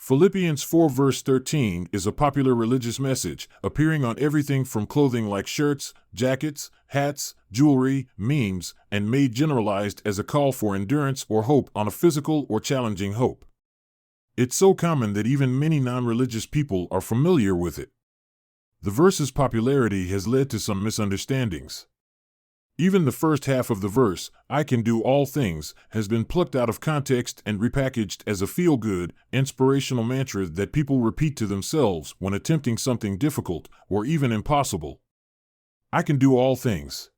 Philippians 4 verse 13 is a popular religious message, appearing on everything from clothing like shirts, jackets, hats, jewelry, memes, and made generalized as a call for endurance or hope on a physical or challenging hope. It's so common that even many non-religious people are familiar with it. The verse's popularity has led to some misunderstandings. Even the first half of the verse, "I can do all things," has been plucked out of context and repackaged as a feel-good, inspirational mantra that people repeat to themselves when attempting something difficult or even impossible. I can do all things.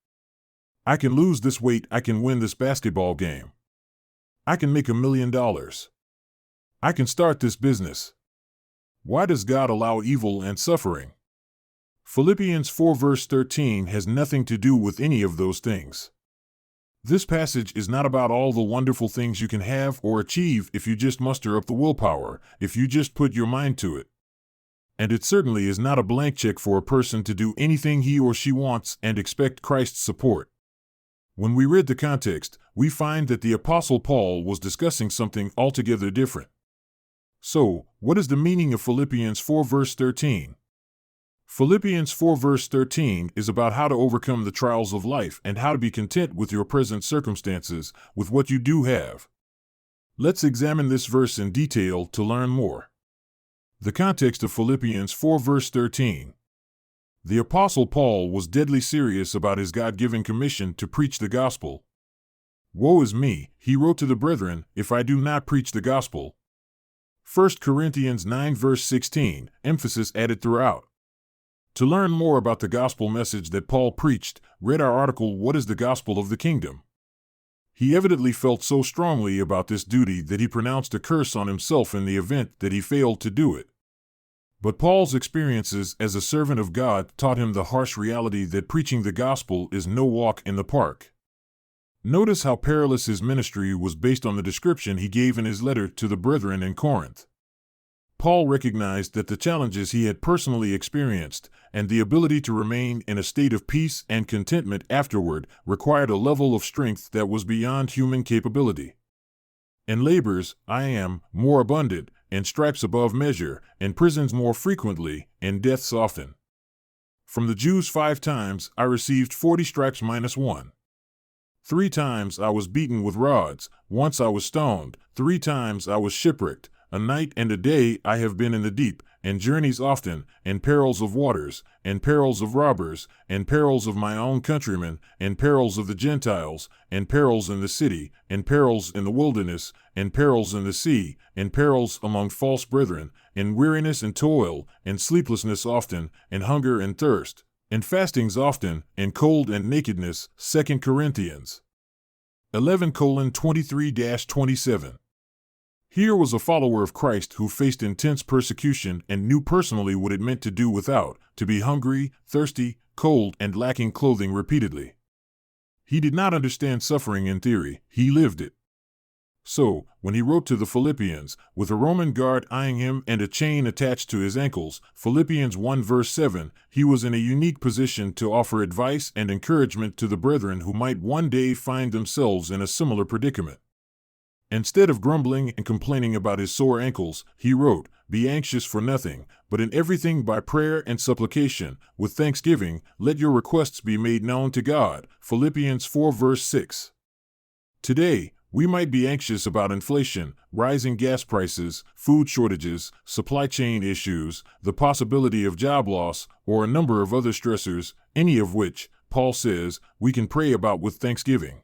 I can lose this weight. I can win this basketball game. I can make $1 million. I can start this business. Why does God allow evil and suffering? Philippians 4 verse 13 has nothing to do with any of those things. This passage is not about all the wonderful things you can have or achieve if you just muster up the willpower, if you just put your mind to it. And it certainly is not a blank check for a person to do anything he or she wants and expect Christ's support. When we read the context, we find that the Apostle Paul was discussing something altogether different. So, what is the meaning of Philippians 4 verse 13? Philippians 4 verse 13 is about how to overcome the trials of life and how to be content with your present circumstances, with what you do have. Let's examine this verse in detail to learn more. The context of Philippians 4 verse 13. The Apostle Paul was deadly serious about his God-given commission to preach the gospel. "Woe is me," he wrote to the brethren, "if I do not preach the gospel." 1 Corinthians 9 verse 16, emphasis added throughout. To learn more about the gospel message that Paul preached, read our article, "What is the Gospel of the Kingdom?" He evidently felt so strongly about this duty that he pronounced a curse on himself in the event that he failed to do it. But Paul's experiences as a servant of God taught him the harsh reality that preaching the gospel is no walk in the park. Notice how perilous his ministry was based on the description he gave in his letter to the brethren in Corinth. Paul recognized that the challenges he had personally experienced and the ability to remain in a state of peace and contentment afterward required a level of strength that was beyond human capability. "In labors I am more abundant, in stripes above measure, in prisons more frequently, in deaths often. From the Jews 5 times I received 40 stripes minus 1. 3 times I was beaten with rods, once I was stoned, 3 times I was shipwrecked. A night and a day I have been in the deep, and journeys often, and perils of waters, and perils of robbers, and perils of my own countrymen, and perils of the Gentiles, and perils in the city, and perils in the wilderness, and perils in the sea, and perils among false brethren, and weariness and toil, and sleeplessness often, and hunger and thirst, and fastings often, and cold and nakedness." 2 Corinthians 11:23-27. Here was a follower of Christ who faced intense persecution and knew personally what it meant to do without, to be hungry, thirsty, cold, and lacking clothing repeatedly. He did not understand suffering in theory, he lived it. So, when he wrote to the Philippians, with a Roman guard eyeing him and a chain attached to his ankles, Philippians 1 verse 7, he was in a unique position to offer advice and encouragement to the brethren who might one day find themselves in a similar predicament. Instead of grumbling and complaining about his sore ankles, he wrote, "Be anxious for nothing, but in everything by prayer and supplication, with thanksgiving, let your requests be made known to God." Philippians 4 verse 6. Today, we might be anxious about inflation, rising gas prices, food shortages, supply chain issues, the possibility of job loss, or a number of other stressors, any of which, Paul says, we can pray about with thanksgiving.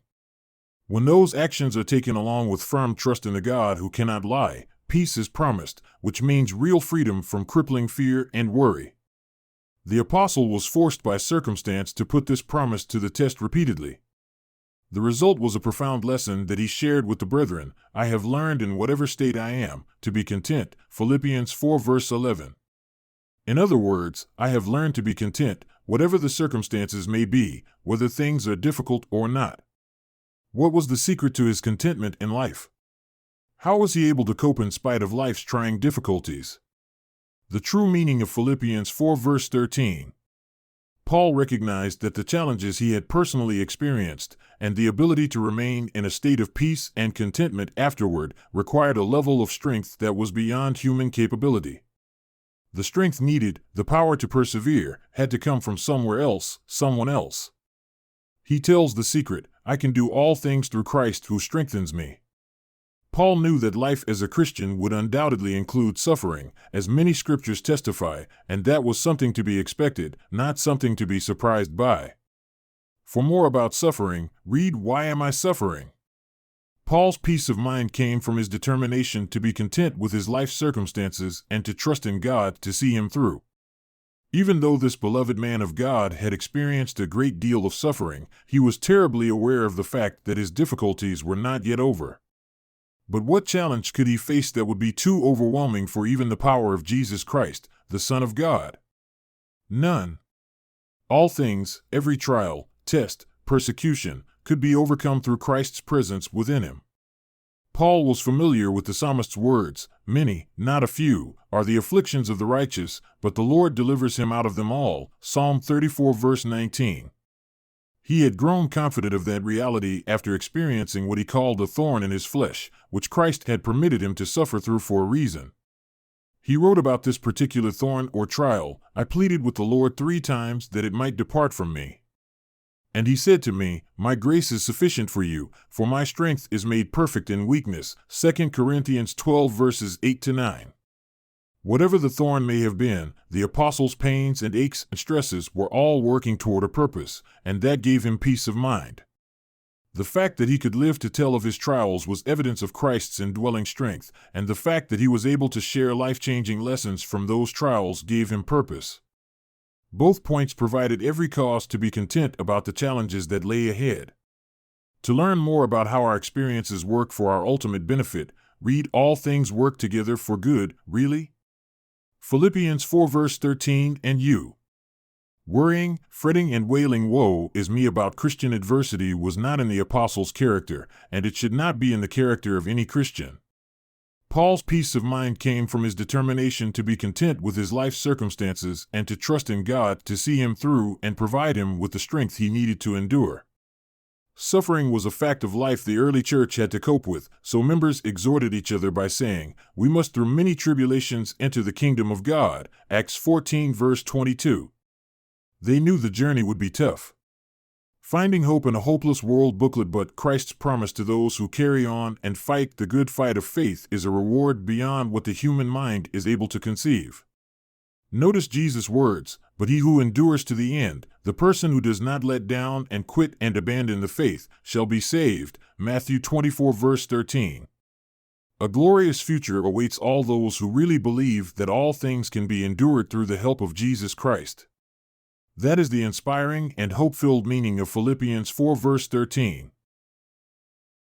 When those actions are taken along with firm trust in the God who cannot lie, peace is promised, which means real freedom from crippling fear and worry. The apostle was forced by circumstance to put this promise to the test repeatedly. The result was a profound lesson that he shared with the brethren. "I have learned in whatever state I am, to be content." Philippians 4 verse 11. In other words, I have learned to be content, whatever the circumstances may be, whether things are difficult or not. What was the secret to his contentment in life? How was he able to cope in spite of life's trying difficulties? The true meaning of Philippians 4 verse 13. Paul recognized that the challenges he had personally experienced and the ability to remain in a state of peace and contentment afterward required a level of strength that was beyond human capability. The strength needed, the power to persevere, had to come from somewhere else, someone else. He tells the secret, "I can do all things through Christ who strengthens me." Paul knew that life as a Christian would undoubtedly include suffering, as many scriptures testify, and that was something to be expected, not something to be surprised by. For more about suffering, read Why Am I Suffering? Paul's peace of mind came from his determination to be content with his life circumstances and to trust in God to see him through. Even though this beloved man of God had experienced a great deal of suffering, he was terribly aware of the fact that his difficulties were not yet over. But what challenge could he face that would be too overwhelming for even the power of Jesus Christ, the Son of God? None. All things, every trial, test, persecution, could be overcome through Christ's presence within him. Paul was familiar with the psalmist's words, "Many, not a few, are the afflictions of the righteous, but the Lord delivers him out of them all." Psalm 34 verse 19. He had grown confident of that reality after experiencing what he called a thorn in his flesh, which Christ had permitted him to suffer through for a reason. He wrote about this particular thorn or trial, "I pleaded with the Lord 3 times that it might depart from me. And he said to me, My grace is sufficient for you, for my strength is made perfect in weakness." 2 Corinthians 12 verses 8-9. Whatever the thorn may have been, the apostle's pains and aches and stresses were all working toward a purpose, and that gave him peace of mind. The fact that he could live to tell of his trials was evidence of Christ's indwelling strength, and the fact that he was able to share life-changing lessons from those trials gave him purpose. Both points provided every cause to be content about the challenges that lay ahead. To learn more about how our experiences work for our ultimate benefit, read All Things Work Together for Good, Really? Philippians 4 verse 13 and you. Worrying, fretting, and wailing woe is me about Christian adversity was not in the apostle's character, and it should not be in the character of any Christian. Paul's peace of mind came from his determination to be content with his life circumstances and to trust in God to see him through and provide him with the strength he needed to endure. Suffering was a fact of life the early church had to cope with, so members exhorted each other by saying, "We must through many tribulations enter the kingdom of God." Acts 14 verse 22. They knew the journey would be tough. Finding Hope in a Hopeless World booklet. But Christ's promise to those who carry on and fight the good fight of faith is a reward beyond what the human mind is able to conceive. Notice Jesus' words, "But he who endures to the end, the person who does not let down and quit and abandon the faith, shall be saved." Matthew 24 verse 13. A glorious future awaits all those who really believe that all things can be endured through the help of Jesus Christ. That is the inspiring and hope-filled meaning of Philippians 4 verse 13.